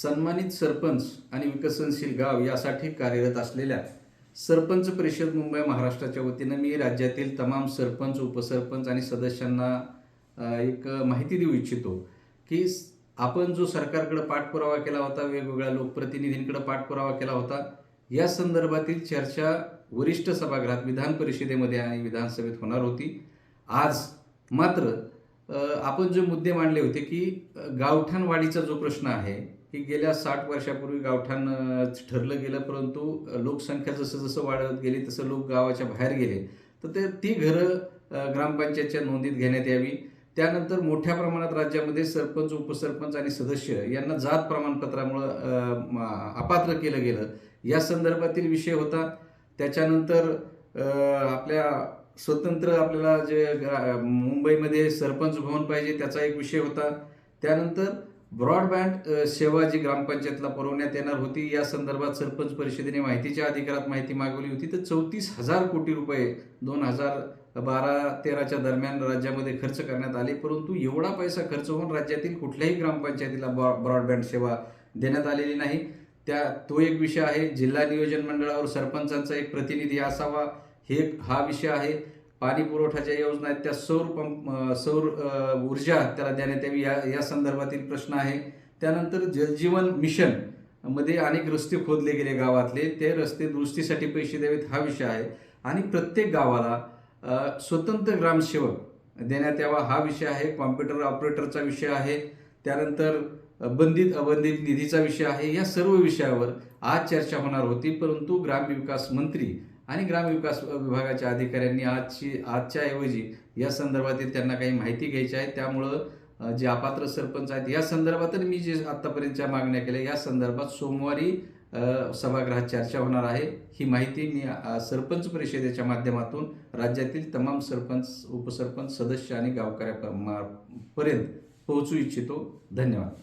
सन्मानित सरपंच आणि विकसनशील गाव यासाठी कार्यरत असलेल्या सरपंच परिषद मुंबई महाराष्ट्राच्या वतीनं मी राज्यातील तमाम सरपंच, उपसरपंच आणि सदस्यांना एक माहिती देऊ इच्छितो की आपण जो सरकारकडे पाठपुरावा केला होता, वेगवेगळ्या लोकप्रतिनिधींकडे पाठपुरावा केला होता, या संदर्भातील चर्चा वरिष्ठ सभागृहात विधान परिषदेमध्ये आणि विधानसभेत होणार होती. आज मात्र आपण जे मुद्दे मांडले होते की गावठाण वाढीचा जो प्रश्न आहे की गेल्या 60 वर्षापूर्वी गावठाण ठरलं गेलं, परंतु लोकसंख्या जसं जसं वाढत गेली तसं लोक गावाच्या बाहेर गेले, तर ती घरं ग्रामपंचायतच्या नोंदीत घेण्यात यावी. त्यानंतर मोठ्या प्रमाणात राज्यामध्ये सरपंच, उपसरपंच आणि सदस्य यांना जात प्रमाणपत्रामुळं अपात्र केलं गेलं, या संदर्भातील विषय होता. त्याच्यानंतर आपल्या स्वतंत्र आपल्याला जे मुंबईमध्ये सरपंच भवन पाहिजे त्याचा एक विषय होता. त्यानंतर ब्रॉडबँड सेवा जी ग्रामपंचायतला पुरवण्यात येणार होती, या संदर्भात सरपंच परिषदेने माहितीच्या अधिकारात माहिती मागवली होती. तर 34,000 कोटी रुपये 2012-13च्या दरम्यान राज्यामध्ये खर्च करण्यात आले, परंतु एवढा पैसा खर्च होऊन राज्यातील कुठल्याही ग्रामपंचायतीला ब्रॉडबँड सेवा देण्यात आलेली नाही. तो एक विषय आहे. जिल्हा नियोजन मंडळावर सरपंचांचा एक प्रतिनिधी असावा, हा विषय आहे. पाणी पुरवठ्याच्या योजना आहेत त्या सौर ऊर्जा त्याला देण्यात यावी, या संदर्भातील प्रश्न आहे. त्यानंतर जलजीवन मिशन मध्ये अनेक रस्ते खोदले गेले गावातले, ते रस्ते दुरुस्तीसाठी पैसे द्यावेत, हा विषय आहे. आणि प्रत्येक गावाला स्वतंत्र ग्रामसेवक देण्यात यावा, हा विषय आहे. कॉम्प्युटर ऑपरेटरचा विषय आहे. त्यानंतर बंधित अबंधित निधीचा विषय आहे. या सर्व विषयावर आज चर्चा होणार होती, परंतु ग्रामविकास मंत्री आणि ग्रामविकास विभागाच्या अधिकाऱ्यांनी आजच्या ऐवजी या संदर्भातील त्यांना काही माहिती घ्यायची आहे. त्यामुळं जे अपात्र सरपंच आहेत या संदर्भात मी जे आत्तापर्यंतच्या मागण्या केल्या, या संदर्भात सोमवारी सभागृहात चर्चा होणार आहे. ही माहिती मी सरपंच परिषदेच्या माध्यमातून राज्यातील तमाम सरपंच, उपसरपंच, सदस्य आणि गावकऱ्यांपर्यंत पोहोचू इच्छितो. धन्यवाद.